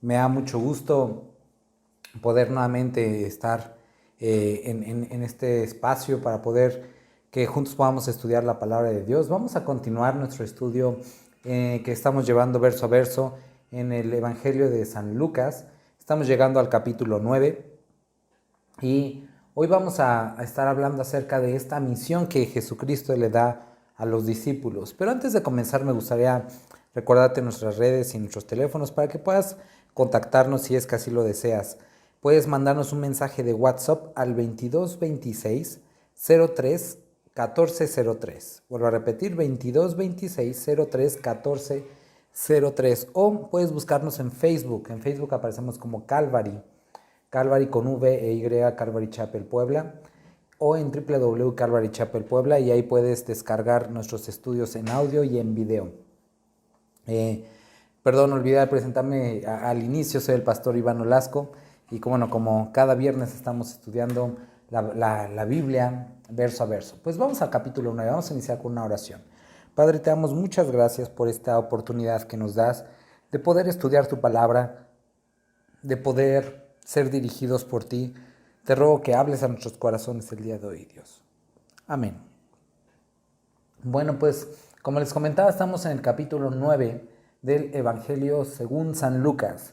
Me da mucho gusto poder nuevamente estar en este espacio para poder que juntos podamos estudiar la palabra de Dios. Vamos a continuar nuestro estudio que estamos llevando verso a verso en el Evangelio de San Lucas. Estamos llegando al capítulo 9 y hoy vamos a estar hablando acerca de esta misión que Jesucristo le da a los discípulos. Pero antes de comenzar me gustaría recordarte nuestras redes y nuestros teléfonos para que puedas contactarnos si es que así lo deseas. Puedes mandarnos un mensaje de WhatsApp al 2226 03 1403. Vuelvo a repetir, 2226 03 1403. O puedes buscarnos en Facebook. En Facebook aparecemos como Calvary con V e Y, Calvary Chapel Puebla, o en www.calvary Chapel Puebla, y ahí puedes descargar nuestros estudios en audio y en video. Perdón, olvidé presentarme al inicio. Soy el pastor Iván Olasco y como cada viernes estamos estudiando la Biblia verso a verso. Pues vamos al capítulo 9, vamos a iniciar con una oración. Padre, te damos muchas gracias por esta oportunidad que nos das de poder estudiar tu palabra, de poder ser dirigidos por ti. Te ruego que hables a nuestros corazones el día de hoy, Dios. Amén. Bueno, pues como les comentaba, estamos en el capítulo 9 del Evangelio según San Lucas.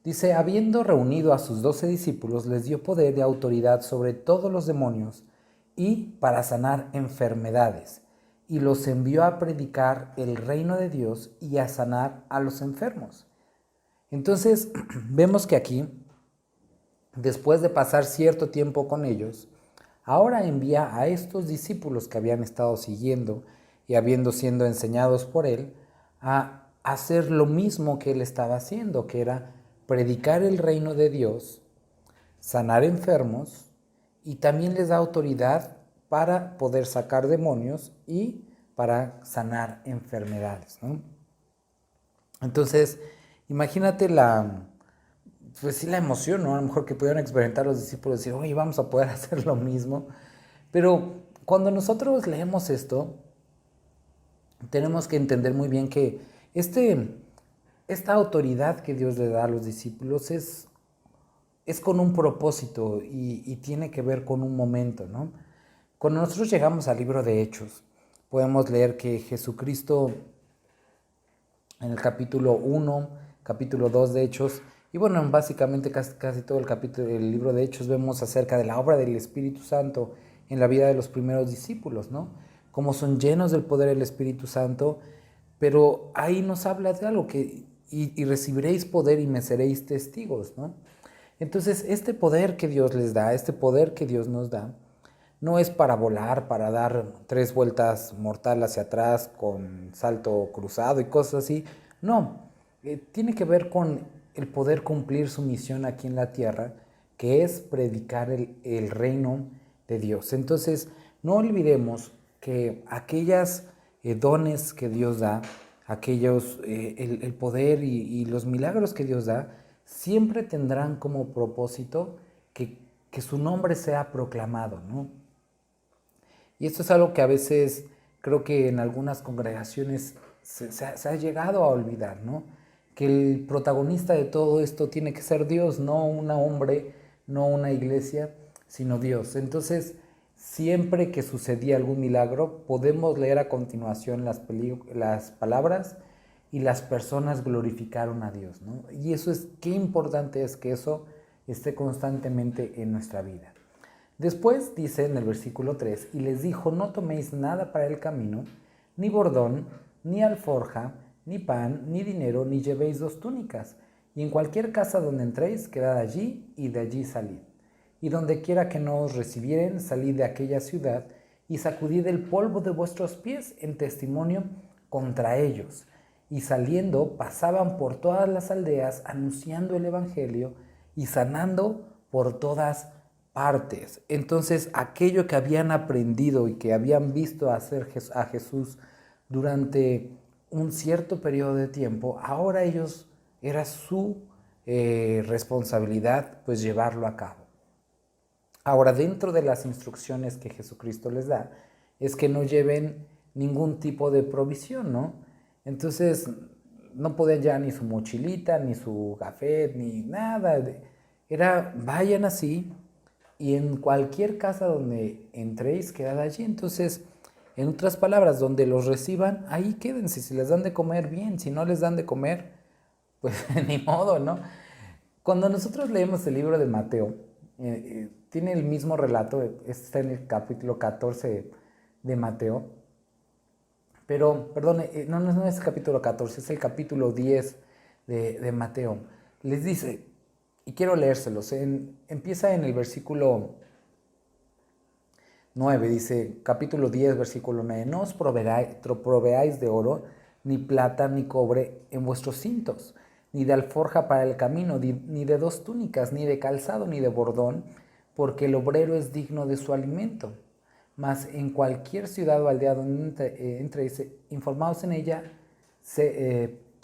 Dice, habiendo reunido a sus 12 discípulos, les dio poder y autoridad sobre todos los demonios y para sanar enfermedades, y los envió a predicar el reino de Dios y a sanar a los enfermos. Entonces, vemos que aquí, después de pasar cierto tiempo con ellos, ahora envía a estos discípulos que habían estado siguiendo y habiendo sido enseñados por él, a hacer lo mismo que él estaba haciendo, que era predicar el reino de Dios, sanar enfermos, y también les da autoridad para poder sacar demonios y para sanar enfermedades, ¿no? Entonces, imagínate la emoción, ¿no? A lo mejor que pudieron experimentar los discípulos, decir, oye, vamos a poder hacer lo mismo. Pero cuando nosotros leemos esto, tenemos que entender muy bien que esta autoridad que Dios le da a los discípulos es con un propósito y tiene que ver con un momento, ¿no? Cuando nosotros llegamos al libro de Hechos, podemos leer que Jesucristo, en el capítulo 1, capítulo 2 de Hechos, y bueno, básicamente casi todo el libro de Hechos, vemos acerca de la obra del Espíritu Santo en la vida de los primeros discípulos, ¿no? Cómo son llenos del poder del Espíritu Santo, pero ahí nos habla de algo que, y recibiréis poder y me seréis testigos, ¿no? Entonces, este poder que Dios les da, este poder que Dios nos da, no es para volar, para dar 3 vueltas mortal hacia atrás con salto cruzado y cosas así. No, tiene que ver con el poder cumplir su misión aquí en la tierra, que es predicar el reino de Dios. Entonces, no olvidemos que aquellas dones que Dios da, el poder y los milagros que Dios da, siempre tendrán como propósito que su nombre sea proclamado, ¿no? Y esto es algo que a veces creo que en algunas congregaciones se ha llegado a olvidar, ¿no? Que el protagonista de todo esto tiene que ser Dios, no un hombre, no una iglesia, sino Dios. Entonces, siempre que sucedía algún milagro, podemos leer a continuación las palabras y las personas glorificaron a Dios, ¿no? Y eso es, qué importante es que eso esté constantemente en nuestra vida. Después dice en el versículo 3, y les dijo, no toméis nada para el camino, ni bordón, ni alforja, ni pan, ni dinero, ni llevéis 2 túnicas, y en cualquier casa donde entréis, quedad allí, y de allí salid. Y donde quiera que no os recibieren, salid de aquella ciudad, y sacudid el polvo de vuestros pies en testimonio contra ellos. Y saliendo, pasaban por todas las aldeas, anunciando el evangelio, y sanando por todas partes. Entonces, aquello que habían aprendido y que habían visto hacer a Jesús durante un cierto periodo de tiempo, ahora ellos era su responsabilidad pues llevarlo a cabo. Ahora, dentro de las instrucciones que Jesucristo les da, es que no lleven ningún tipo de provisión, ¿no? Entonces no podían ya ni su mochilita, ni su café, ni nada. Era, vayan así y en cualquier casa donde entréis, quedad allí. Entonces, en otras palabras, donde los reciban, ahí quédense. Si les dan de comer, bien. Si no les dan de comer, pues ni modo, ¿no? Cuando nosotros leemos el libro de Mateo, tiene el mismo relato, está en el capítulo 14 de Mateo, pero, perdón, no es el capítulo 14, es el capítulo 10 de Mateo. Les dice, y quiero leérselos, empieza en el versículo 9, dice, capítulo 10, versículo 9, no os proveáis de oro, ni plata, ni cobre en vuestros cintos, ni de alforja para el camino, ni de dos túnicas, ni de calzado, ni de bordón, porque el obrero es digno de su alimento. Mas en cualquier ciudad o aldea donde entréis, informaos en ella,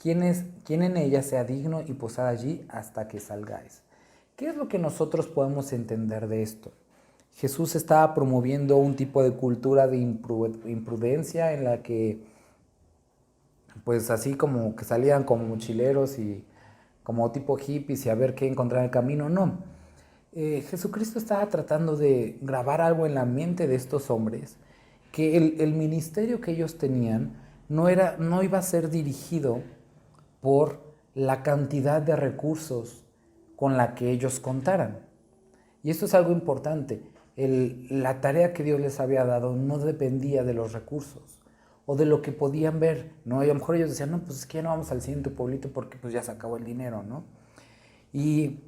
quién en ella sea digno y posad allí hasta que salgáis. ¿Qué es lo que nosotros podemos entender de esto? Jesús estaba promoviendo un tipo de cultura de imprudencia en la que, pues así como que salían como mochileros y como tipo hippies y a ver qué encontrar en el camino, no. Jesucristo estaba tratando de grabar algo en la mente de estos hombres, que el ministerio que ellos tenían no iba a ser dirigido por la cantidad de recursos con la que ellos contaran. Y esto es algo importante. La tarea que Dios les había dado no dependía de los recursos o de lo que podían ver, ¿no? Y a lo mejor ellos decían, no, pues es que ya no vamos al siguiente pueblito porque pues ya se acabó el dinero, ¿no? Y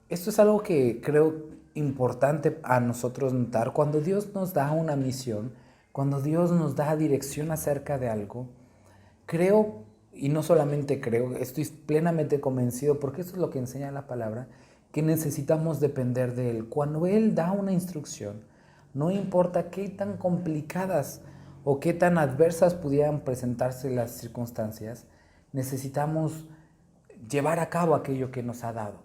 esto es algo que creo importante a nosotros notar. Cuando Dios nos da una misión, cuando Dios nos da dirección acerca de algo, creo, y no solamente creo, estoy plenamente convencido, porque esto es lo que enseña la palabra, que necesitamos depender de Él. Cuando Él da una instrucción, no importa qué tan complicadas o qué tan adversas pudieran presentarse las circunstancias, necesitamos llevar a cabo aquello que nos ha dado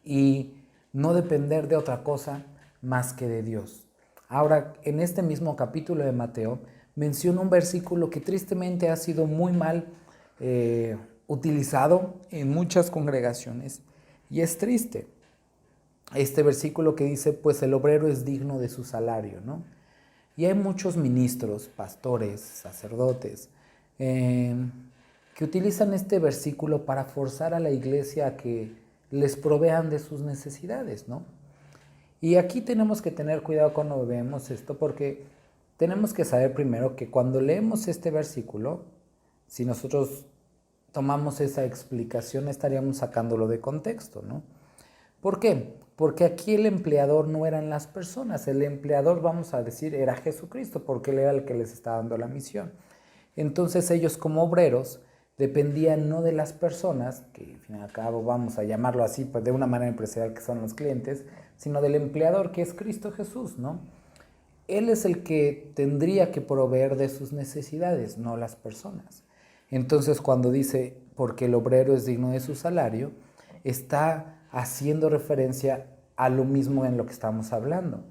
y no depender de otra cosa más que de Dios. Ahora, en este mismo capítulo de Mateo, menciona un versículo que tristemente ha sido muy mal utilizado en muchas congregaciones y es triste. Este versículo que dice, pues el obrero es digno de su salario, ¿no? Y hay muchos ministros, pastores, sacerdotes, que utilizan este versículo para forzar a la iglesia a que les provean de sus necesidades, ¿no? Y aquí tenemos que tener cuidado cuando vemos esto, porque tenemos que saber primero que cuando leemos este versículo, si nosotros tomamos esa explicación, estaríamos sacándolo de contexto, ¿no? ¿Por qué? Porque aquí el empleador no eran las personas, el empleador, vamos a decir, era Jesucristo, porque Él era el que les estaba dando la misión. Entonces ellos como obreros dependían no de las personas, que al fin y al cabo vamos a llamarlo así, pues de una manera empresarial que son los clientes, sino del empleador que es Cristo Jesús, ¿no? Él es el que tendría que proveer de sus necesidades, no las personas. Entonces cuando dice, porque el obrero es digno de su salario, está haciendo referencia a lo mismo en lo que estamos hablando,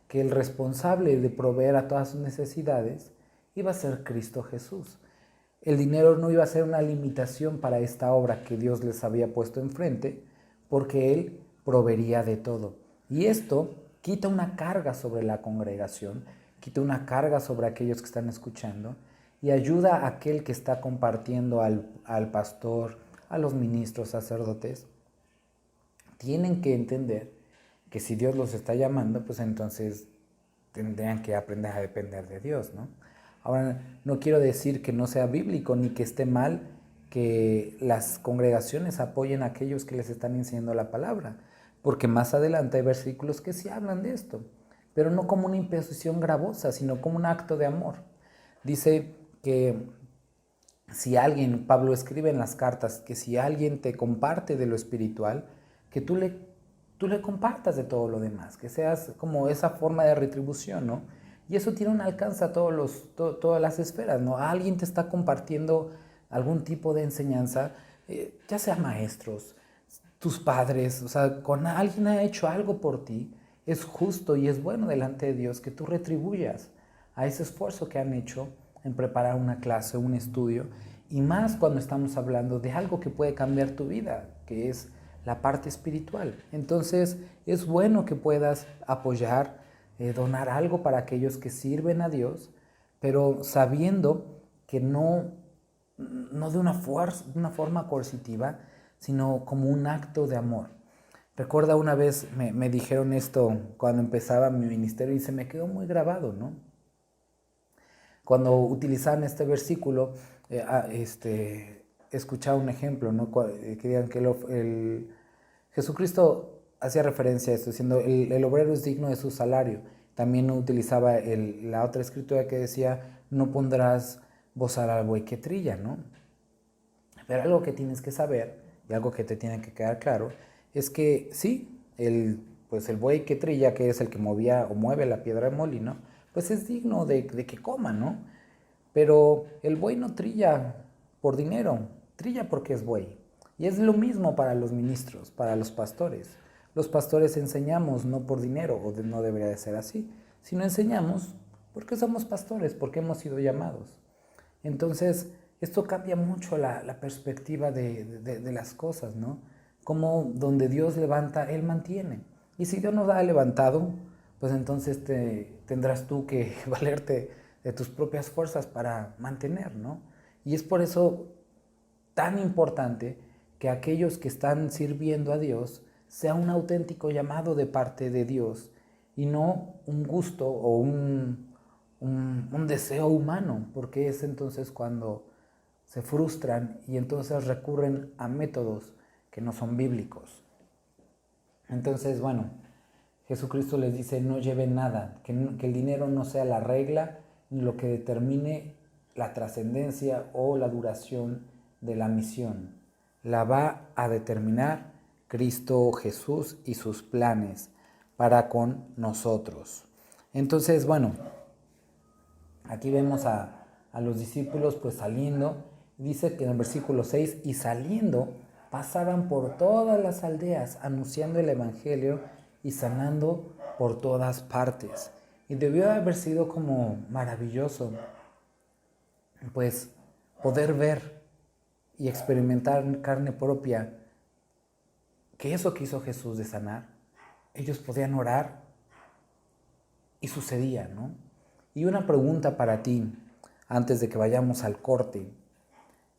que el responsable de proveer a todas sus necesidades iba a ser Cristo Jesús. El dinero no iba a ser una limitación para esta obra que Dios les había puesto enfrente, porque Él proveería de todo. Y esto quita una carga sobre la congregación, quita una carga sobre aquellos que están escuchando y ayuda a aquel que está compartiendo al pastor, a los ministros, sacerdotes. Tienen que entender que si Dios los está llamando, pues entonces tendrían que aprender a depender de Dios, ¿no? Ahora, no quiero decir que no sea bíblico ni que esté mal que las congregaciones apoyen a aquellos que les están enseñando la palabra, porque más adelante hay versículos que sí hablan de esto, pero no como una imposición gravosa, sino como un acto de amor. Dice que si alguien, Pablo escribe en las cartas, que si alguien te comparte de lo espiritual, que tú le compartas de todo lo demás, que seas como esa forma de retribución, ¿no? Y eso tiene un alcance a todas las esferas, ¿no? Alguien te está compartiendo algún tipo de enseñanza, ya sea maestros, tus padres, o sea, con alguien ha hecho algo por ti, es justo y es bueno delante de Dios que tú retribuyas a ese esfuerzo que han hecho en preparar una clase, un estudio, y más cuando estamos hablando de algo que puede cambiar tu vida, que es la parte espiritual. Entonces es bueno que puedas apoyar, donar algo para aquellos que sirven a Dios, pero sabiendo que no de una forma coercitiva, sino como un acto de amor. Recuerda una vez me dijeron esto cuando empezaba mi ministerio y se me quedó muy grabado, ¿no? Cuando utilizaban este versículo, escuchaba un ejemplo, ¿no? Que digan que Jesucristo hacía referencia a esto, diciendo el obrero es digno de su salario. También utilizaba la otra escritura que decía, no pondrás bozal al buey que trilla, ¿no? Pero algo que tienes que saber, y algo que te tiene que quedar claro, es que sí, el buey que trilla, que es el que movía o mueve la piedra de molino, pues es digno de que coma, ¿no? Pero el buey no trilla por dinero, trilla porque es buey. Y es lo mismo para los ministros, para los pastores. Los pastores enseñamos no por dinero, o no debería de ser así, sino enseñamos porque somos pastores, porque hemos sido llamados. Entonces, esto cambia mucho la perspectiva de las cosas, ¿no? Como donde Dios levanta, Él mantiene. Y si Dios nos ha levantado, pues entonces tendrás tú que valerte de tus propias fuerzas para mantener, ¿no? Y es por eso tan importante que aquellos que están sirviendo a Dios sea un auténtico llamado de parte de Dios y no un gusto o un deseo humano, porque es entonces cuando se frustran y entonces recurren a métodos que no son bíblicos. Entonces, bueno, Jesucristo les dice, no lleven nada, que el dinero no sea la regla ni lo que determine la trascendencia o la duración de la misión. La va a determinar Cristo Jesús y sus planes para con nosotros. Entonces, bueno, aquí vemos a los discípulos pues saliendo. Dice que en el versículo 6, y saliendo pasaban por todas las aldeas anunciando el evangelio y sanando por todas partes. Y debió haber sido como maravilloso pues poder ver y experimentar en carne propia que eso que hizo Jesús de sanar, ellos podían orar y sucedía, ¿no? Y una pregunta para ti, antes de que vayamos al corte.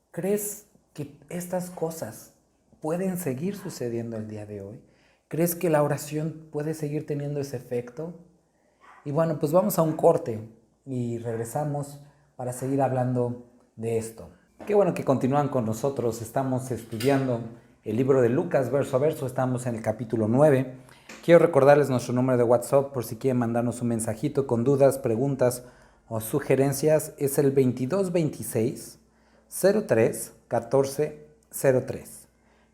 ¿Crees que estas cosas pueden seguir sucediendo el día de hoy? ¿Crees que la oración puede seguir teniendo ese efecto? Y bueno, pues vamos a un corte y regresamos para seguir hablando de esto. Qué bueno que continúan con nosotros. Estamos estudiando el libro de Lucas verso a verso. Estamos en el capítulo 9. Quiero recordarles nuestro número de WhatsApp por si quieren mandarnos un mensajito con dudas, preguntas o sugerencias. Es el 2226 03 14 03.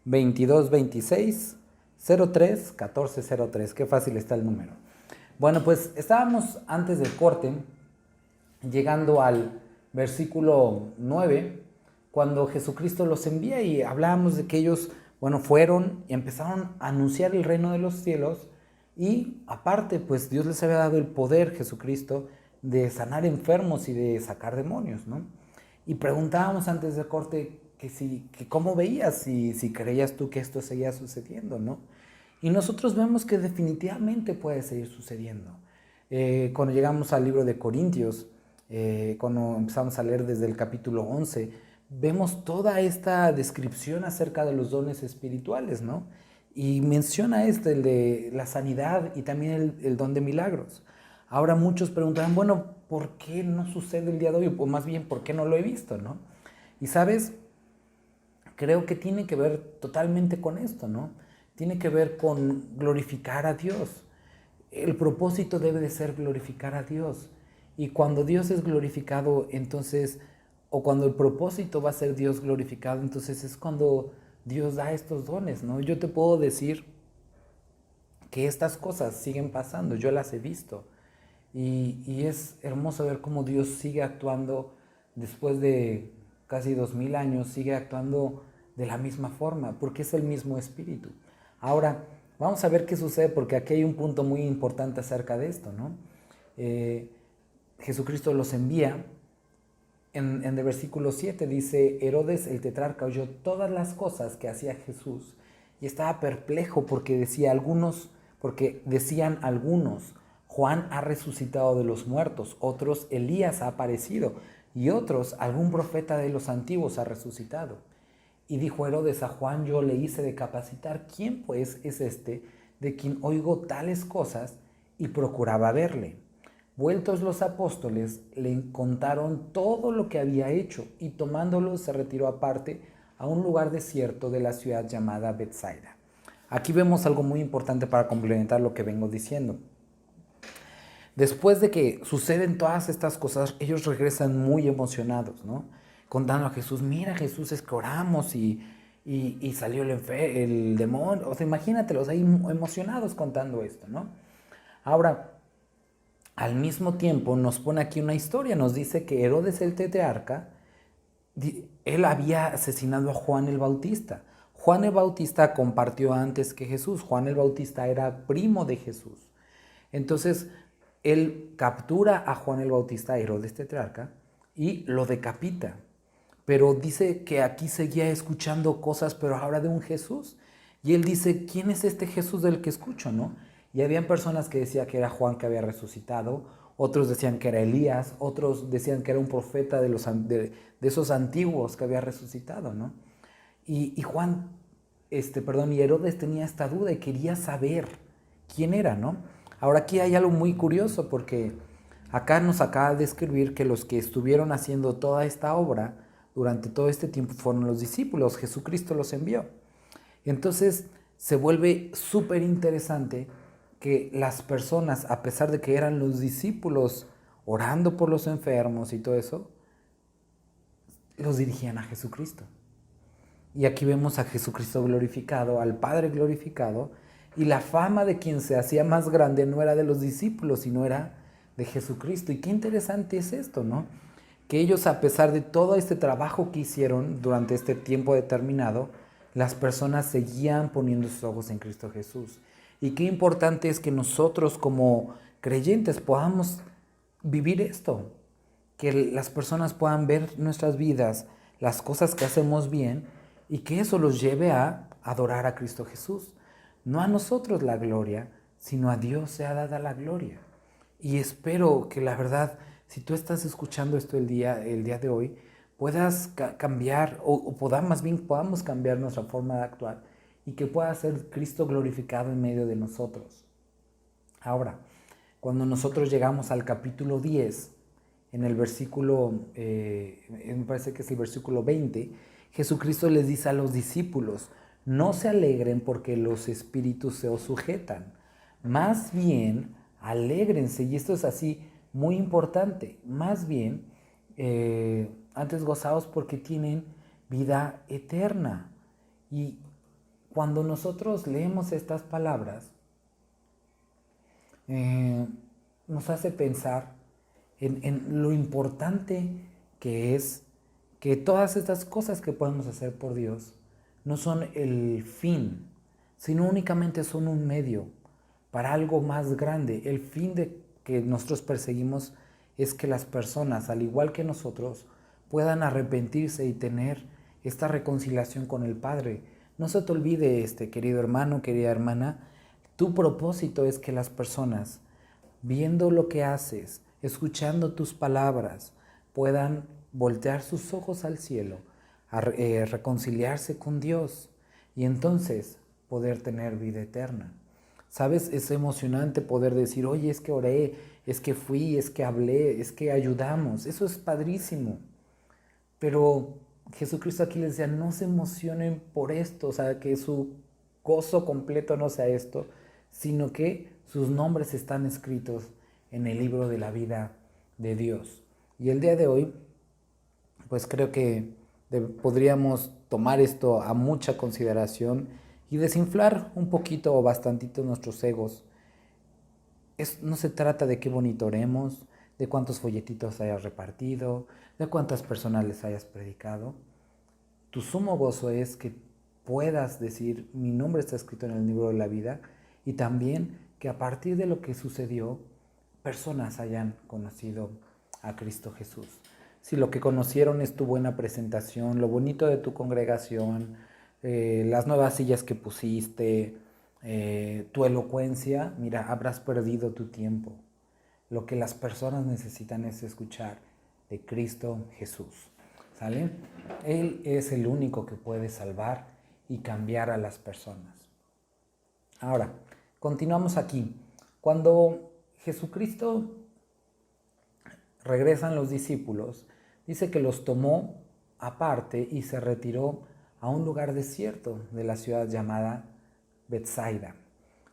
2226 03 14 03. Qué fácil está el número. Bueno, pues estábamos antes del corte, llegando al versículo 9, cuando Jesucristo los envía y hablábamos de que ellos, bueno, fueron y empezaron a anunciar el reino de los cielos y aparte, pues Dios les había dado el poder, Jesucristo, de sanar enfermos y de sacar demonios, ¿no? Y preguntábamos antes del corte que cómo veías, si creías tú que esto seguía sucediendo, ¿no? Y nosotros vemos que definitivamente puede seguir sucediendo. Cuando llegamos al libro de Corintios, cuando empezamos a leer desde el capítulo 11, vemos toda esta descripción acerca de los dones espirituales, ¿no? Y menciona el de la sanidad y también el don de milagros. Ahora muchos preguntarán, bueno, ¿por qué no sucede el día de hoy? O más bien, ¿por qué no lo he visto, no? Y sabes, creo que tiene que ver totalmente con esto, ¿no? Tiene que ver con glorificar a Dios. El propósito debe de ser glorificar a Dios. Y cuando Dios es glorificado, entonces, o cuando el propósito va a ser Dios glorificado, entonces es cuando Dios da estos dones, ¿no? Yo te puedo decir que estas cosas siguen pasando, yo las he visto. Y es hermoso ver cómo Dios sigue actuando después de casi 2000 años, sigue actuando de la misma forma, porque es el mismo espíritu. Ahora, vamos a ver qué sucede, porque aquí hay un punto muy importante acerca de esto, ¿no? Jesucristo los envía. En el versículo 7 dice, Herodes el tetrarca oyó todas las cosas que hacía Jesús y estaba perplejo porque decían algunos, Juan ha resucitado de los muertos, otros, Elías ha aparecido y otros, algún profeta de los antiguos ha resucitado. Y dijo Herodes a Juan, yo le hice de capacitar, ¿quién pues es este de quien oigo tales cosas? Y procuraba verle. Vueltos los apóstoles, le contaron todo lo que había hecho y tomándolo se retiró aparte a un lugar desierto de la ciudad llamada Betsaida. Aquí vemos algo muy importante para complementar lo que vengo diciendo. Después de que suceden todas estas cosas, ellos regresan muy emocionados, ¿no? Contando a Jesús, mira Jesús, es que oramos y salió el demonio. O sea, imagínatelos ahí emocionados contando esto, ¿no? Ahora, al mismo tiempo nos pone aquí una historia, nos dice que Herodes el tetrarca, él había asesinado a Juan el Bautista. Juan el Bautista compartió antes que Jesús, Juan el Bautista era primo de Jesús. Entonces, él captura a Juan el Bautista, Herodes tetrarca, y lo decapita. Pero dice que aquí seguía escuchando cosas, pero ahora de un Jesús. Y él dice, ¿quién es este Jesús del que escucho, no? Y habían personas que decían que era Juan que había resucitado, otros decían que era Elías, otros decían que era un profeta de esos antiguos que había resucitado, ¿no? Y Herodes tenía esta duda y quería saber quién era, ¿no? Ahora aquí hay algo muy curioso porque acá nos acaba de escribir que los que estuvieron haciendo toda esta obra durante todo este tiempo fueron los discípulos, Jesucristo los envió. Entonces se vuelve súper interesante que las personas, a pesar de que eran los discípulos orando por los enfermos y todo eso, los dirigían a Jesucristo. Y aquí vemos a Jesucristo glorificado, al Padre glorificado, y la fama de quien se hacía más grande no era de los discípulos, sino era de Jesucristo. Y qué interesante es esto, ¿no? Que ellos, a pesar de todo este trabajo que hicieron durante este tiempo determinado, las personas seguían poniendo sus ojos en Cristo Jesús. Y qué importante es que nosotros como creyentes podamos vivir esto, que las personas puedan ver nuestras vidas, las cosas que hacemos bien, y que eso los lleve a adorar a Cristo Jesús. No a nosotros la gloria, sino a Dios sea dada la gloria. Y espero que la verdad, si tú estás escuchando esto el día de hoy, puedas cambiar, más bien podamos cambiar nuestra forma de actuar y que pueda ser Cristo glorificado en medio de nosotros. Ahora, cuando nosotros llegamos al capítulo 10, en el versículo, me parece que es el versículo 20, Jesucristo les dice a los discípulos, no se alegren porque los espíritus se os sujetan, más bien alégrense, y esto es así muy importante, más bien antes gozaos porque tienen vida eterna. Y cuando nosotros leemos estas palabras, nos hace pensar en lo importante que es que todas estas cosas que podemos hacer por Dios no son el fin, sino únicamente son un medio para algo más grande. El fin de que nosotros perseguimos es que las personas, al igual que nosotros, puedan arrepentirse y tener esta reconciliación con el Padre. No se te olvide, querido hermano, querida hermana, tu propósito es que las personas, viendo lo que haces, escuchando tus palabras, puedan voltear sus ojos al cielo, reconciliarse con Dios y entonces poder tener vida eterna. ¿Sabes? Es emocionante poder decir, oye, es que oré, es que fui, es que hablé, es que ayudamos. Eso es padrísimo. Pero Jesucristo aquí les decía, no se emocionen por esto, o sea, que su gozo completo no sea esto, sino que sus nombres están escritos en el libro de la vida de Dios. Y el día de hoy, pues creo que podríamos tomar esto a mucha consideración y desinflar un poquito o bastantito nuestros egos. No se trata de qué bonito oremos, de cuántos folletitos hayas repartido, de cuántas personas les hayas predicado. Tu sumo gozo es que puedas decir, mi nombre está escrito en el libro de la vida, y también que a partir de lo que sucedió, personas hayan conocido a Cristo Jesús. Si lo que conocieron es tu buena presentación, lo bonito de tu congregación, las nuevas sillas que pusiste, tu elocuencia, mira, habrás perdido tu tiempo. Lo que las personas necesitan es escuchar de Cristo Jesús. ¿Sale? Él es el único que puede salvar y cambiar a las personas. Ahora, continuamos aquí. Cuando Jesucristo regresan los discípulos, dice que los tomó aparte y se retiró a un lugar desierto de la ciudad llamada Betsaida.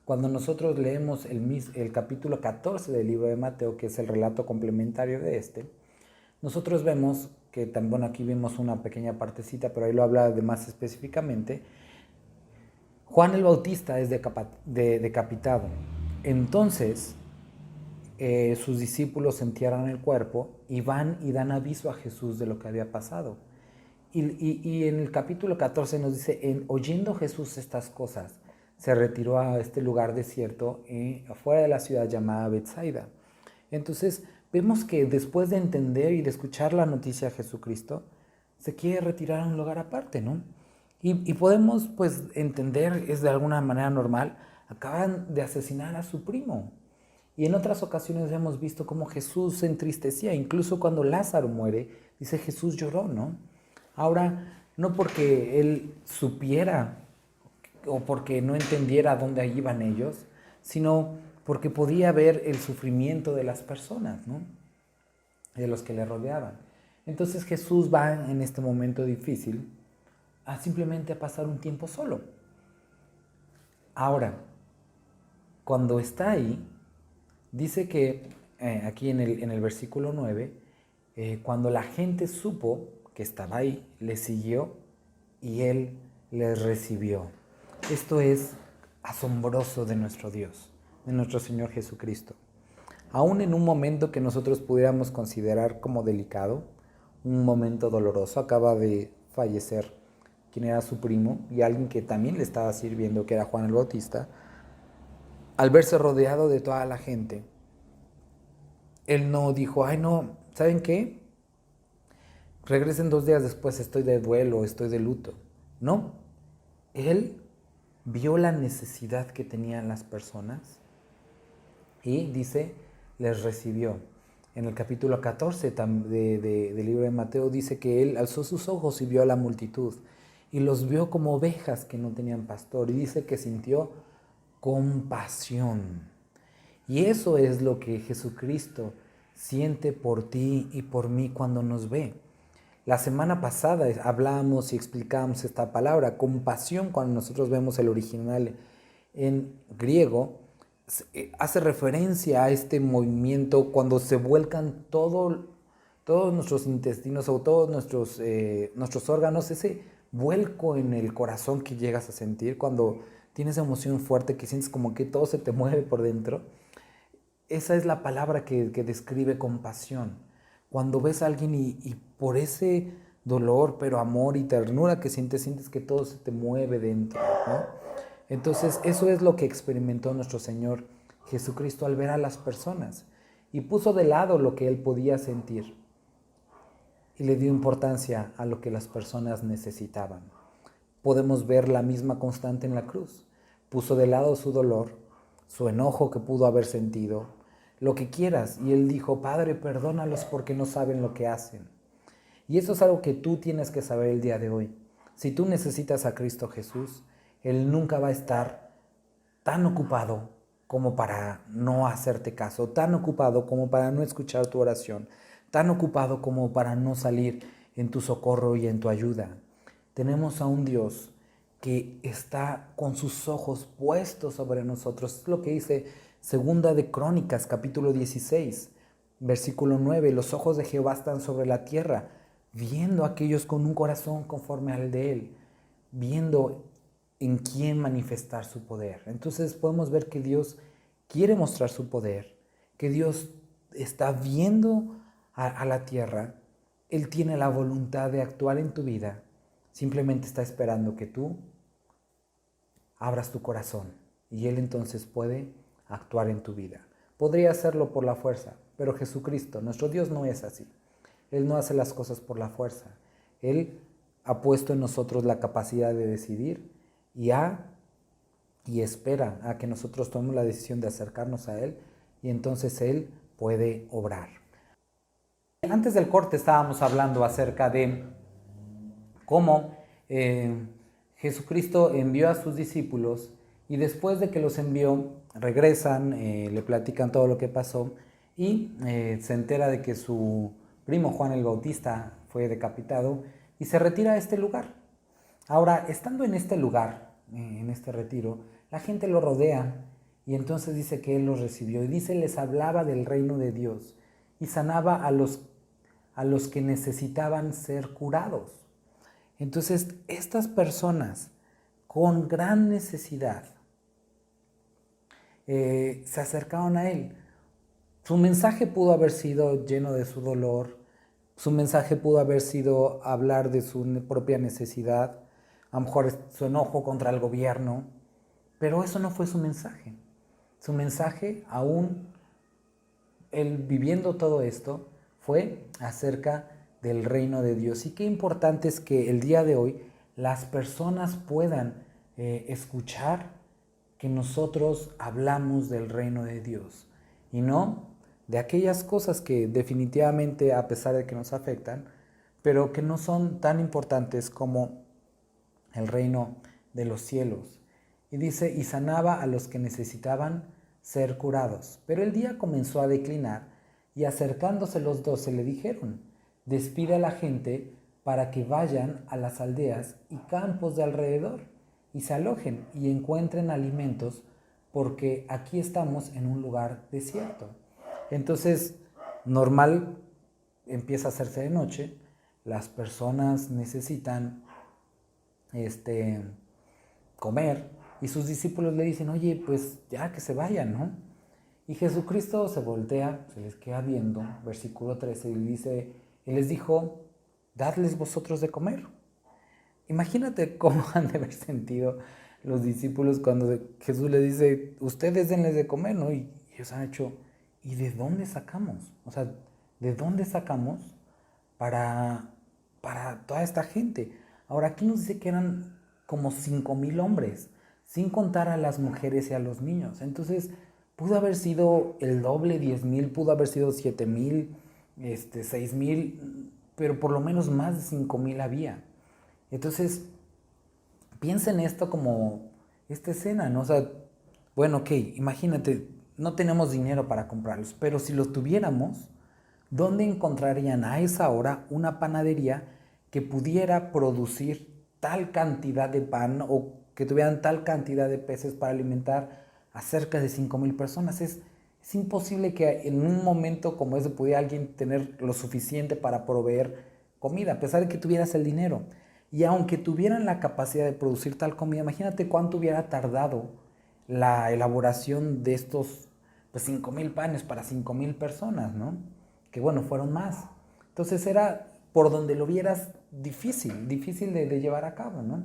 Cuando nosotros leemos el capítulo 14 del libro de Mateo, que es el relato complementario de este, nosotros vemos que, bueno, aquí vimos una pequeña partecita, pero ahí lo habla de más específicamente. Juan el Bautista es decapitado. Entonces, sus discípulos entierran el cuerpo y van y dan aviso a Jesús de lo que había pasado. Y en el capítulo 14 nos dice, oyendo Jesús estas cosas, se retiró a este lugar desierto afuera de la ciudad llamada Betsaida. Entonces vemos que después de entender y de escuchar la noticia de Jesucristo, se quiere retirar a un lugar aparte, ¿no? Y podemos pues entender, es de alguna manera normal, acaban de asesinar a su primo. Y en otras ocasiones hemos visto cómo Jesús se entristecía, incluso cuando Lázaro muere, dice Jesús lloró, ¿no? Ahora, no porque él supiera o porque no entendiera a dónde iban ellos, sino porque podía ver el sufrimiento de las personas, ¿no? De los que le rodeaban. Entonces Jesús va en este momento difícil simplemente a pasar un tiempo solo. Ahora, cuando está ahí, dice que aquí en el versículo 9, cuando la gente supo que estaba ahí, le siguió y él les recibió. Esto es asombroso de nuestro Dios, de nuestro Señor Jesucristo. Aún en un momento que nosotros pudiéramos considerar como delicado, un momento doloroso, acaba de fallecer quien era su primo y alguien que también le estaba sirviendo, que era Juan el Bautista. Al verse rodeado de toda la gente, él no dijo, ay no, ¿saben qué? Regresen 2 días después, estoy de duelo, estoy de luto. No, él vio la necesidad que tenían las personas y dice, les recibió. En el capítulo 14 del libro de Mateo dice que él alzó sus ojos y vio a la multitud y los vio como ovejas que no tenían pastor y dice que sintió compasión. Y eso es lo que Jesucristo siente por ti y por mí cuando nos ve. La semana pasada hablamos y explicamos esta palabra, compasión, cuando nosotros vemos el original en griego, hace referencia a este movimiento cuando se vuelcan todos nuestros intestinos o todos nuestros órganos, ese vuelco en el corazón que llegas a sentir cuando tienes emoción fuerte, que sientes como que todo se te mueve por dentro. Esa es la palabra que describe compasión. Cuando ves a alguien y por ese dolor, pero amor y ternura que sientes que todo se te mueve dentro, ¿no? Entonces, eso es lo que experimentó nuestro Señor Jesucristo al ver a las personas y puso de lado lo que él podía sentir y le dio importancia a lo que las personas necesitaban. Podemos ver la misma constante en la cruz. Puso de lado su dolor, su enojo que pudo haber sentido, lo que quieras. Y él dijo, Padre, perdónalos porque no saben lo que hacen. Y eso es algo que tú tienes que saber el día de hoy. Si tú necesitas a Cristo Jesús, Él nunca va a estar tan ocupado como para no hacerte caso, tan ocupado como para no escuchar tu oración, tan ocupado como para no salir en tu socorro y en tu ayuda. Tenemos a un Dios que está con sus ojos puestos sobre nosotros. Es lo que dice Segunda de Crónicas, capítulo 16, versículo 9. Los ojos de Jehová están sobre la tierra, viendo a aquellos con un corazón conforme al de Él, viendo en quién manifestar su poder. Entonces podemos ver que Dios quiere mostrar su poder, que Dios está viendo a la tierra. Él tiene la voluntad de actuar en tu vida. Simplemente está esperando que tú abras tu corazón y Él entonces puede actuar en tu vida. Podría hacerlo por la fuerza, Pero Jesucristo, nuestro Dios, no es así. Él no hace las cosas por la fuerza. Él ha puesto en nosotros la capacidad de decidir y espera a que nosotros tomemos la decisión de acercarnos a Él, y entonces Él puede obrar. Antes del corte estábamos hablando acerca de cómo Jesucristo envió a sus discípulos, y después de que los envió, regresan, le platican todo lo que pasó, y se entera de que su primo Juan el Bautista fue decapitado, y se retira a este lugar. Ahora, estando en este lugar, en este retiro, la gente lo rodea, y entonces dice que Él los recibió, y dice, les hablaba del reino de Dios, y sanaba a los que necesitaban ser curados. Entonces, estas personas con gran necesidad se acercaron a Él. Su mensaje pudo haber sido lleno de su dolor, su mensaje pudo haber sido hablar de su propia necesidad, a lo mejor su enojo contra el gobierno, pero eso no fue su mensaje. Su mensaje, aún Él viviendo todo esto, fue acerca del reino de Dios. Y qué importante es que el día de hoy las personas puedan escuchar que nosotros hablamos del reino de Dios y no de aquellas cosas que definitivamente, a pesar de que nos afectan, pero que no son tan importantes como el reino de los cielos. Y dice, y sanaba a los que necesitaban ser curados. Pero el día comenzó a declinar, y acercándose los 12 le dijeron, despide a la gente para que vayan a las aldeas y campos de alrededor y se alojen y encuentren alimentos, porque aquí estamos en un lugar desierto. Entonces, normal, empieza a hacerse de noche, las personas necesitan comer, y sus discípulos le dicen, oye, pues ya que se vayan, ¿no? Y Jesucristo se voltea, se les queda viendo, versículo 13, y les dijo, dadles vosotros de comer. Imagínate cómo han de haber sentido los discípulos cuando Jesús les dice, ustedes denles de comer, ¿no? Y ellos han hecho, ¿y de dónde sacamos? O sea, ¿de dónde sacamos para toda esta gente? Ahora, aquí nos dice que eran como 5,000 hombres, sin contar a las mujeres y a los niños. Entonces, pudo haber sido el doble, 10,000, pudo haber sido 7,000, 6,000, pero por lo menos más de 5,000 había. Entonces, piensa en esto como esta escena, ¿no? O sea, bueno, ok, imagínate, no tenemos dinero para comprarlos, pero si los tuviéramos, ¿dónde encontrarían a esa hora una panadería que pudiera producir tal cantidad de pan o que tuvieran tal cantidad de peces para alimentar a cerca de 5,000 personas? Es imposible que en un momento como ese pudiera alguien tener lo suficiente para proveer comida, a pesar de que tuvieras el dinero. Y aunque tuvieran la capacidad de producir tal comida, imagínate cuánto hubiera tardado la elaboración de estos 5,000 panes para 5,000 personas, ¿no? Que bueno, fueron más. Entonces era, por donde lo vieras, difícil de llevar a cabo, ¿no?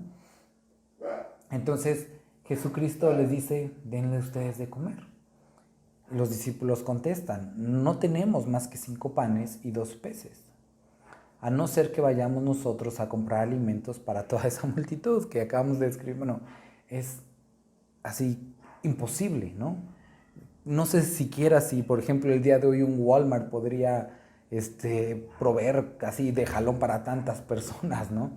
Entonces Jesucristo les dice, denle ustedes de comer. Los discípulos contestan, no tenemos más que 5 panes y 2 peces. A no ser que vayamos nosotros a comprar alimentos para toda esa multitud que acabamos de describir. Bueno, es así imposible, ¿no? No sé siquiera si, por ejemplo, el día de hoy un Walmart podría proveer así de jalón para tantas personas, ¿no?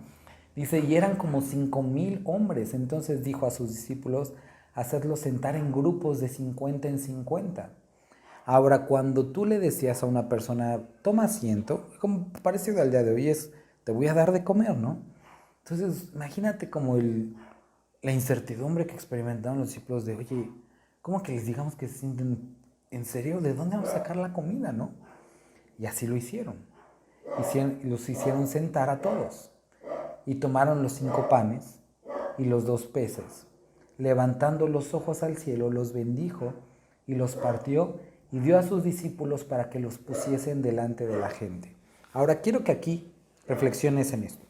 Dice, y eran como 5,000 hombres. Entonces dijo a sus discípulos, hacerlos sentar en grupos de 50 en 50. Ahora, cuando tú le decías a una persona, toma asiento, como parecido al día de hoy, es, te voy a dar de comer, ¿no? Entonces, imagínate como la incertidumbre que experimentaron los discípulos de, oye, ¿cómo que les digamos que se sienten en serio? ¿De dónde vamos a sacar la comida, no? Y así lo hicieron. Los hicieron sentar a todos. Y tomaron los 5 panes y los 2 peces. Levantando los ojos al cielo, los bendijo y los partió y dio a sus discípulos para que los pusiesen delante de la gente. Ahora quiero que aquí reflexiones en esto.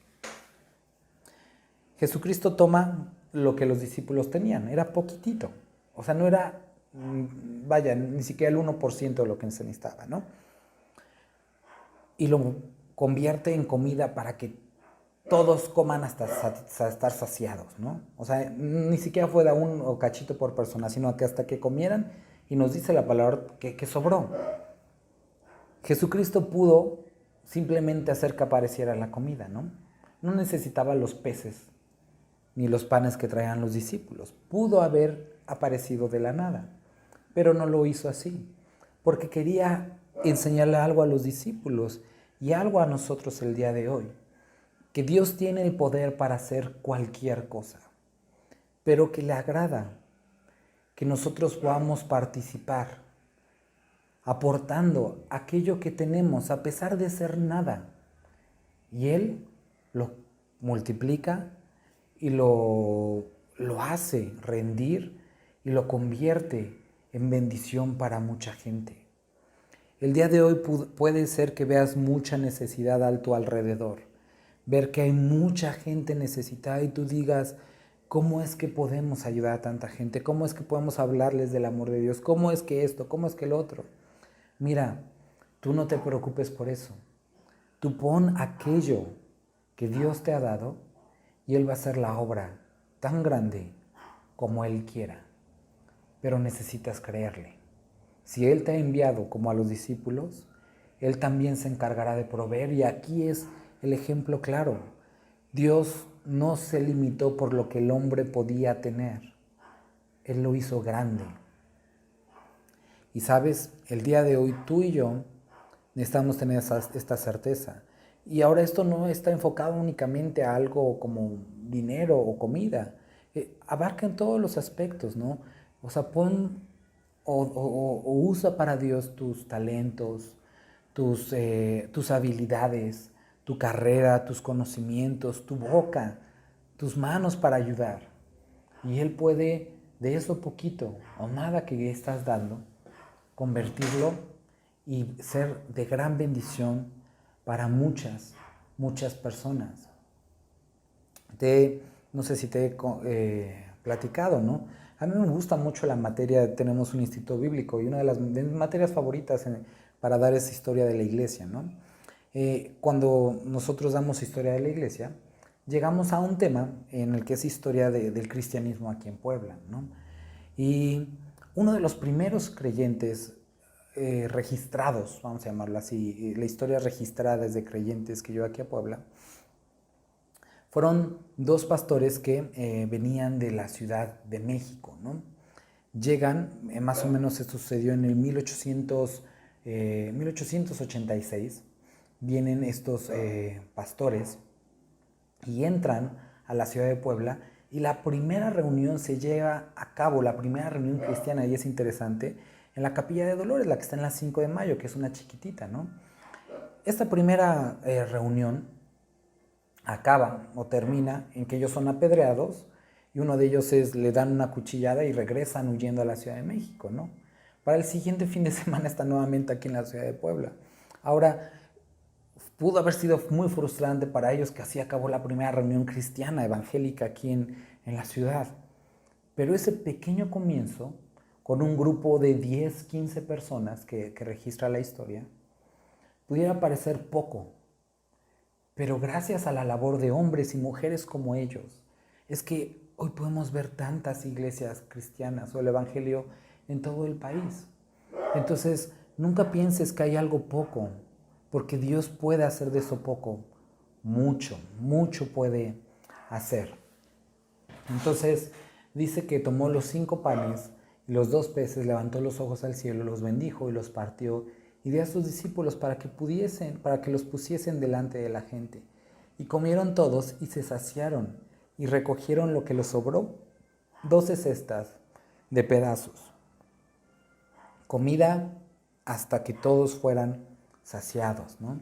Jesucristo toma lo que los discípulos tenían, era poquitito, o sea, no era vaya, ni siquiera el 1% de lo que se necesitaba, ¿no? Y lo convierte en comida para que todos coman hasta estar saciados, ¿no? O sea, ni siquiera fue de un cachito por persona, sino que hasta que comieran, y nos dice la palabra que sobró. Jesucristo pudo simplemente hacer que apareciera la comida, ¿no? No necesitaba los peces ni los panes que traían los discípulos. Pudo haber aparecido de la nada, pero no lo hizo así, porque quería enseñarle algo a los discípulos y algo a nosotros el día de hoy, que Dios tiene el poder para hacer cualquier cosa, pero que le agrada que nosotros podamos participar, aportando aquello que tenemos a pesar de ser nada. Y Él lo multiplica y lo hace rendir y lo convierte en bendición para mucha gente. El día de hoy puede ser que veas mucha necesidad a tu alrededor, ver que hay mucha gente necesitada y tú digas, ¿cómo es que podemos ayudar a tanta gente? ¿Cómo es que podemos hablarles del amor de Dios? ¿Cómo es que esto? ¿Cómo es que el otro? Mira, tú no te preocupes por eso. Tú pon aquello que Dios te ha dado y Él va a hacer la obra tan grande como Él quiera. Pero necesitas creerle. Si Él te ha enviado como a los discípulos, Él también se encargará de proveer. Y aquí es el ejemplo claro. Dios no se limitó por lo que el hombre podía tener. Él lo hizo grande. Y sabes, el día de hoy tú y yo necesitamos tener esta certeza. Y ahora esto no está enfocado únicamente a algo como dinero o comida. Abarca en todos los aspectos, ¿no? O sea, pon o usa para Dios tus talentos, tus habilidades, tu carrera, tus conocimientos, tu boca, tus manos para ayudar. Y Él puede, de eso poquito o nada que estás dando, convertirlo y ser de gran bendición para muchas, muchas personas. No sé si te he platicado, ¿no? A mí me gusta mucho la materia, tenemos un instituto bíblico y una de las materias favoritas para dar es historia de la iglesia, ¿no? Cuando nosotros damos historia de la iglesia, llegamos a un tema en el que es historia del cristianismo aquí en Puebla, ¿no? Y uno de los primeros creyentes registrados, vamos a llamarlo así, la historia registrada de creyentes que yo aquí a Puebla, fueron dos pastores que venían de la Ciudad de México, ¿no? Llegan, más o menos esto sucedió en el 1886, vienen estos pastores y entran a la ciudad de Puebla y la primera reunión se lleva a cabo, la primera reunión cristiana, y es interesante, en la Capilla de Dolores, la que está en la 5 de Mayo, que es una chiquitita, ¿no? Esta primera reunión acaba o termina en que ellos son apedreados y uno de ellos le dan una cuchillada y regresan huyendo a la Ciudad de México, ¿no? Para el siguiente fin de semana están nuevamente aquí en la ciudad de Puebla. Ahora, pudo haber sido muy frustrante para ellos que así acabó la primera reunión cristiana evangélica aquí en la ciudad. Pero ese pequeño comienzo, con un grupo de 10, 15 personas que registra la historia, pudiera parecer poco, pero gracias a la labor de hombres y mujeres como ellos, es que hoy podemos ver tantas iglesias cristianas o el evangelio en todo el país. Entonces, nunca pienses que hay algo poco, porque Dios puede hacer de eso poco mucho, mucho puede hacer. Entonces, dice que tomó los 5 panes y los 2 peces, levantó los ojos al cielo, los bendijo y los partió y dio a sus discípulos para que los pusiesen delante de la gente. Y comieron todos y se saciaron y recogieron lo que les sobró, 12 cestas de pedazos. Comida hasta que todos fueran saciados, ¿no?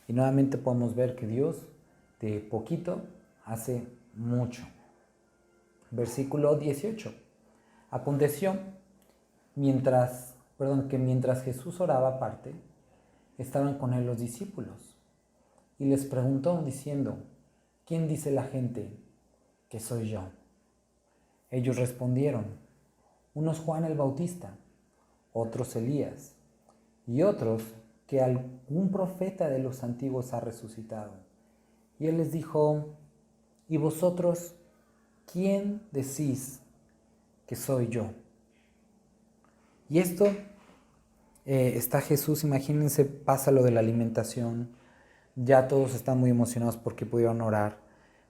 Y nuevamente podemos ver que Dios de poquito hace mucho. Versículo 18. Aconteció que mientras Jesús oraba aparte, estaban con él los discípulos. Y les preguntó diciendo, ¿quién dice la gente que soy yo? Ellos respondieron, unos Juan el Bautista, otros Elías, y otros que algún profeta de los antiguos ha resucitado. Y él les dijo, ¿y vosotros quién decís que soy yo? Y esto está Jesús, imagínense, pasa lo de la alimentación, ya todos están muy emocionados porque pudieron orar,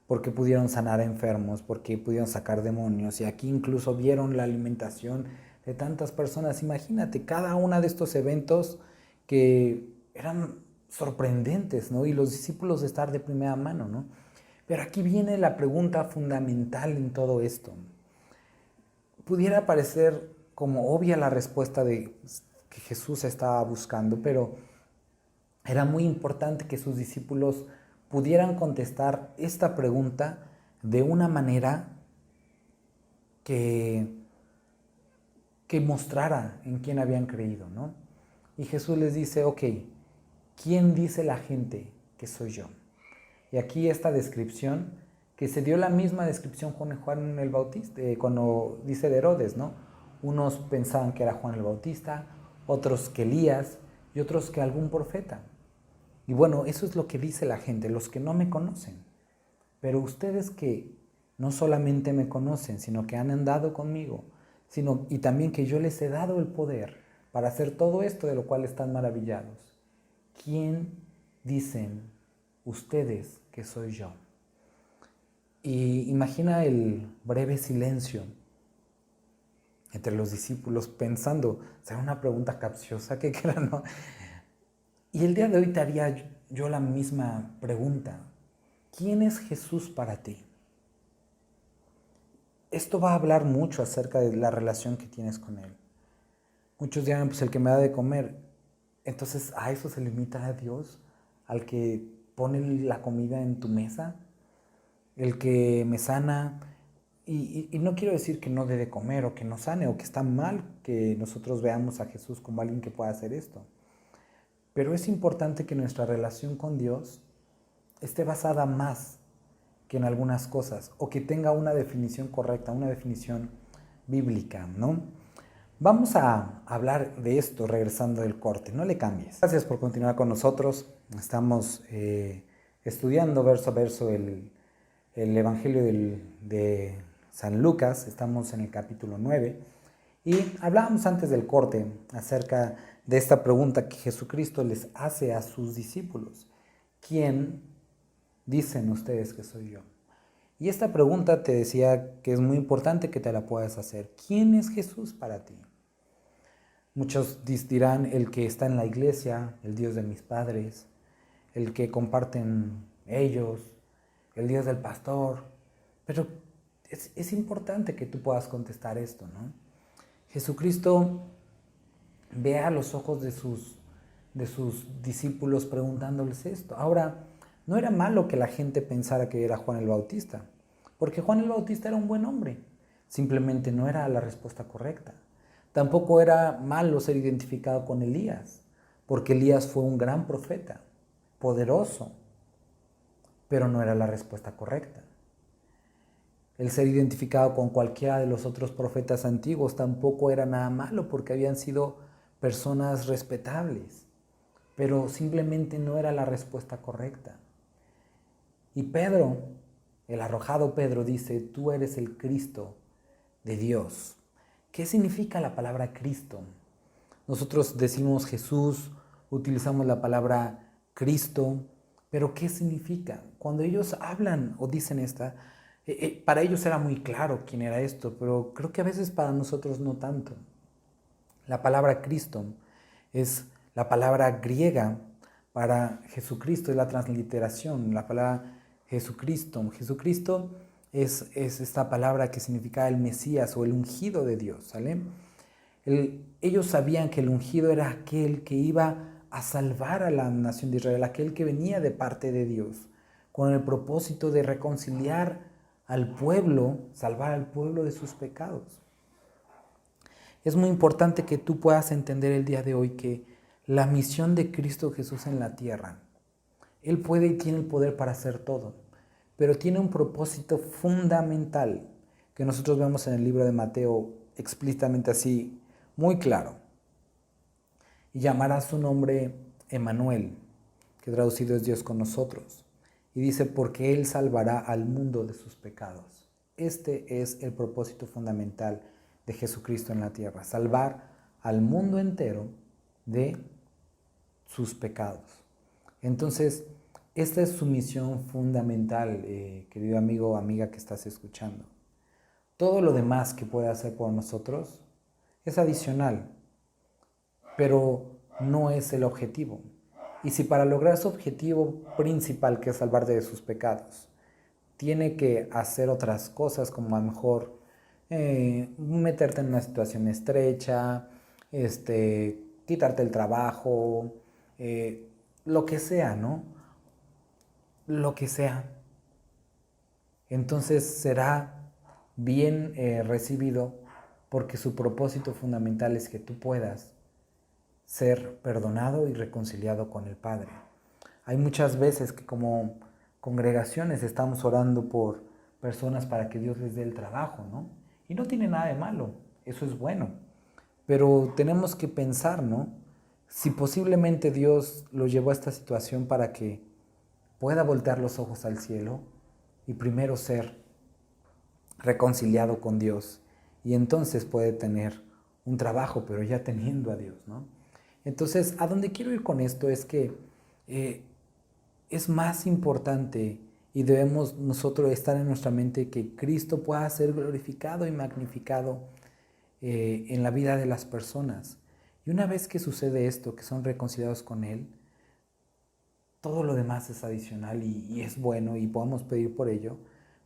porque pudieron sanar a enfermos, porque pudieron sacar demonios, y aquí incluso vieron la alimentación de tantas personas. Imagínate, cada uno de estos eventos que eran sorprendentes, ¿no? Y los discípulos estar de primera mano, ¿no? Pero aquí viene la pregunta fundamental en todo esto. Pudiera parecer como obvia la respuesta de que Jesús estaba buscando, pero era muy importante que sus discípulos pudieran contestar esta pregunta de una manera que mostrara en quién habían creído, ¿no? Y Jesús les dice, ok, ¿quién dice la gente que soy yo? Y aquí esta descripción, que se dio la misma descripción con Juan el Bautista, cuando dice de Herodes, ¿no? Unos pensaban que era Juan el Bautista, otros que Elías y otros que algún profeta. Y bueno, eso es lo que dice la gente, los que no me conocen. Pero ustedes que no solamente me conocen, sino que han andado conmigo, y también que yo les he dado el poder para hacer todo esto de lo cual están maravillados. ¿Quién dicen ustedes que soy yo? Y imagina el breve silencio entre los discípulos pensando, ¿será una pregunta capciosa que era, no? Y el día de hoy te haría yo la misma pregunta. ¿Quién es Jesús para ti? Esto va a hablar mucho acerca de la relación que tienes con Él. Muchos dirán, pues el que me da de comer. Entonces, ¿a eso se limita a Dios? ¿Al que pone la comida en tu mesa? ¿El que me sana? Y no quiero decir que no debe comer o que no sane o que está mal que nosotros veamos a Jesús como alguien que pueda hacer esto. Pero es importante que nuestra relación con Dios esté basada más que en algunas cosas, o que tenga una definición correcta, una definición bíblica, ¿no? Vamos a hablar de esto regresando del corte, no le cambies. Gracias por continuar con nosotros. Estamos estudiando verso a verso el Evangelio de San Lucas. Estamos en el capítulo 9 y hablábamos antes del corte acerca de esta pregunta que Jesucristo les hace a sus discípulos. ¿Quién dicen ustedes que soy yo? Y esta pregunta te decía que es muy importante que te la puedas hacer. ¿Quién es Jesús para ti? Muchos dirán el que está en la iglesia, el Dios de mis padres, el que comparten ellos, el Dios del pastor. Pero es importante que tú puedas contestar esto, ¿no? Jesucristo ve a los ojos de sus discípulos preguntándoles esto. Ahora, no era malo que la gente pensara que era Juan el Bautista, porque Juan el Bautista era un buen hombre, simplemente no era la respuesta correcta. Tampoco era malo ser identificado con Elías, porque Elías fue un gran profeta, poderoso, pero no era la respuesta correcta. El ser identificado con cualquiera de los otros profetas antiguos tampoco era nada malo, porque habían sido personas respetables, pero simplemente no era la respuesta correcta. Y Pedro, el arrojado Pedro, dice, tú eres el Cristo de Dios. ¿Qué significa la palabra Cristo? Nosotros decimos Jesús, utilizamos la palabra Cristo, pero ¿qué significa? Cuando ellos hablan o dicen para ellos era muy claro quién era esto, pero creo que a veces para nosotros no tanto. La palabra Cristo es la palabra griega para Jesucristo, es la transliteración, la palabra Jesucristo. Jesucristo es esta palabra que significa el Mesías o el ungido de Dios, ¿sale? Ellos sabían que el ungido era aquel que iba a salvar a la nación de Israel, aquel que venía de parte de Dios, con el propósito de reconciliar al pueblo, salvar al pueblo de sus pecados. Es muy importante que tú puedas entender el día de hoy que la misión de Cristo Jesús en la tierra, Él puede y tiene el poder para hacer todo, pero tiene un propósito fundamental que nosotros vemos en el libro de Mateo explícitamente así, muy claro. Y llamará su nombre Emmanuel, que traducido es Dios con nosotros. Y dice, porque Él salvará al mundo de sus pecados. Este es el propósito fundamental de Jesucristo en la tierra, salvar al mundo entero de sus pecados. Entonces, esta es su misión fundamental, querido amigo o amiga que estás escuchando. Todo lo demás que puede hacer por nosotros es adicional, pero no es el objetivo. Y si para lograr su objetivo principal, que es salvarte de sus pecados, tiene que hacer otras cosas, como a lo mejor meterte en una situación estrecha, quitarte el trabajo, lo que sea, ¿no? Lo que sea. Entonces será bien recibido, porque su propósito fundamental es que tú puedas ser perdonado y reconciliado con el Padre. Hay muchas veces que como congregaciones estamos orando por personas para que Dios les dé el trabajo, ¿no? Y no tiene nada de malo, eso es bueno. Pero tenemos que pensar, ¿no? Si posiblemente Dios lo llevó a esta situación para que pueda voltear los ojos al cielo y primero ser reconciliado con Dios, y entonces puede tener un trabajo, pero ya teniendo a Dios, ¿no? Entonces, a donde quiero ir con esto es que es más importante y debemos nosotros estar en nuestra mente que Cristo pueda ser glorificado y magnificado en la vida de las personas. Y una vez que sucede esto, que son reconciliados con Él, todo lo demás es adicional y es bueno y podemos pedir por ello,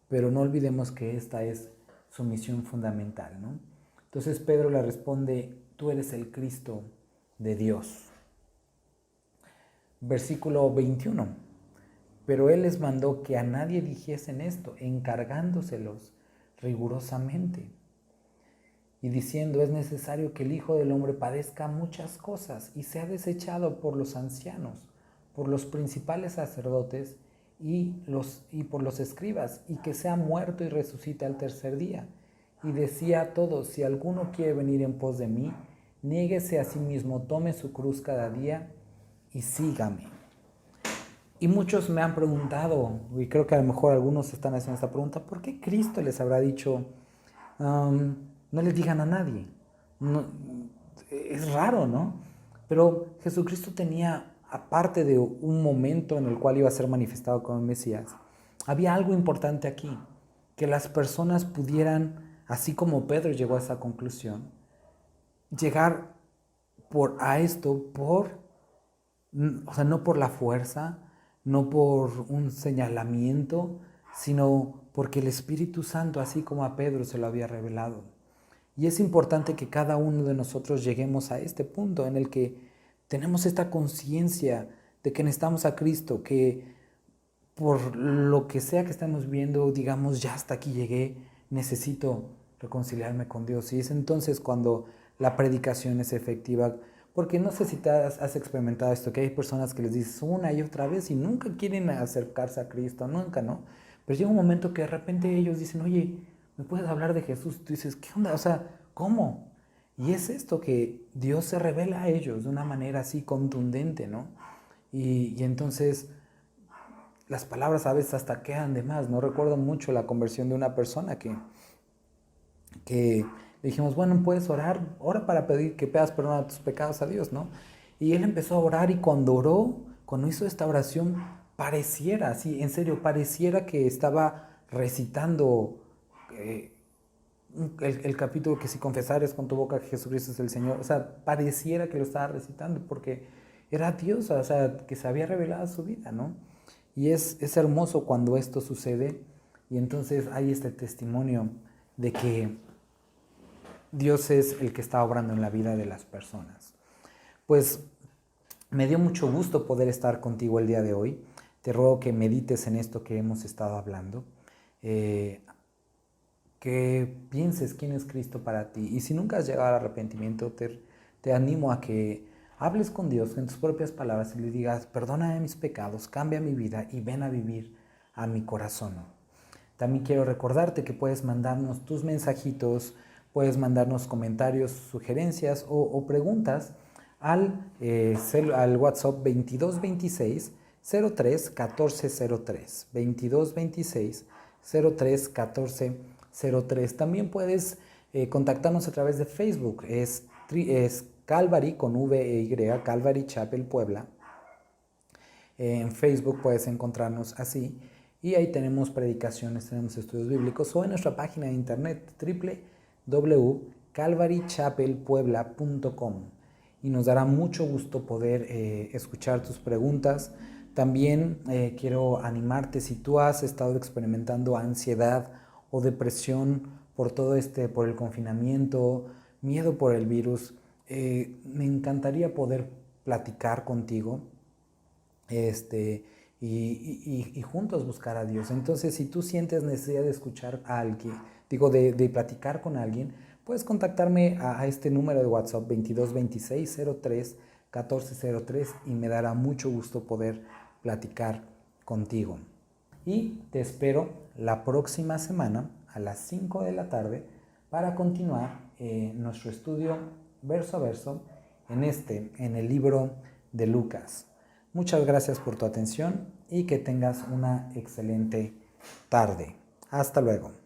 pero no olvidemos que esta es su misión fundamental, ¿no? Entonces Pedro le responde, tú eres el Cristo de Dios. Versículo 21. Pero Él les mandó que a nadie dijesen esto, encargándoselos rigurosamente y diciendo, es necesario que el Hijo del Hombre padezca muchas cosas y sea desechado por los ancianos, por los principales sacerdotes y por los escribas, y que sea muerto y resucite al tercer día. Y decía a todos, si alguno quiere venir en pos de mí, niéguese a sí mismo, tome su cruz cada día y sígame. Y muchos me han preguntado, y creo que a lo mejor algunos están haciendo esta pregunta, ¿por qué Cristo les habrá dicho, no les digan a nadie? No, es raro, ¿no? Pero Jesucristo tenía, aparte de un momento en el cual iba a ser manifestado como Mesías, había algo importante aquí, que las personas pudieran, así como Pedro llegó a esa conclusión, llegar a esto o sea, no por la fuerza, no por un señalamiento, sino porque el Espíritu Santo, así como a Pedro se lo había revelado. Y es importante que cada uno de nosotros lleguemos a este punto en el que tenemos esta conciencia de que necesitamos a Cristo, que por lo que sea que estemos viendo, digamos, ya hasta aquí llegué, necesito reconciliarme con Dios. Y es entonces cuando la predicación es efectiva. Porque no sé si te has experimentado esto, que hay personas que les dices una y otra vez y nunca quieren acercarse a Cristo, nunca, ¿no? Pero llega un momento que de repente ellos dicen, oye, ¿me puedes hablar de Jesús? Tú dices, ¿qué onda? O sea, ¿cómo? Y es esto que Dios se revela a ellos de una manera así contundente, ¿no? Y entonces las palabras a veces hasta quedan de más. No recuerdo mucho la conversión de una persona que le dijimos, bueno, puedes orar, ora para pedir que pidas perdón a tus pecados a Dios, ¿no? Y él empezó a orar y cuando oró, cuando hizo esta oración, pareciera, sí, en serio, pareciera que estaba recitando el capítulo que si confesares con tu boca que Jesucristo es el Señor, o sea, pareciera que lo estaba recitando porque era Dios, o sea, que se había revelado su vida, ¿no? Y es hermoso cuando esto sucede y entonces hay este testimonio de que Dios es el que está obrando en la vida de las personas. Pues me dio mucho gusto poder estar contigo el día de hoy. Te ruego que medites en esto que hemos estado hablando, que pienses quién es Cristo para ti. Y si nunca has llegado al arrepentimiento, te animo a que hables con Dios en tus propias palabras y le digas, perdóname mis pecados, cambia mi vida y ven a vivir a mi corazón. También quiero recordarte que puedes mandarnos tus mensajitos Puedes mandarnos comentarios, sugerencias o preguntas al WhatsApp 2226 03 1403. 2226 03 1403. También puedes contactarnos a través de Facebook. Es Calvary con V-E-Y, Calvary Chapel Puebla. En Facebook puedes encontrarnos así. Y ahí tenemos predicaciones, tenemos estudios bíblicos, o en nuestra página de internet www.calvarychapelpuebla.com. Y nos dará mucho gusto poder escuchar tus preguntas. También quiero animarte, si tú has estado experimentando ansiedad o depresión por por el confinamiento, miedo por el virus, me encantaría poder platicar contigo y juntos buscar a Dios. Entonces, si tú sientes necesidad de escuchar a alguien, de platicar con alguien, puedes contactarme a este número de WhatsApp 2226 03 1403 y me dará mucho gusto poder platicar contigo. Y te espero la próxima semana a las 5 de la tarde para continuar nuestro estudio verso a verso en el libro de Lucas. Muchas gracias por tu atención y que tengas una excelente tarde. Hasta luego.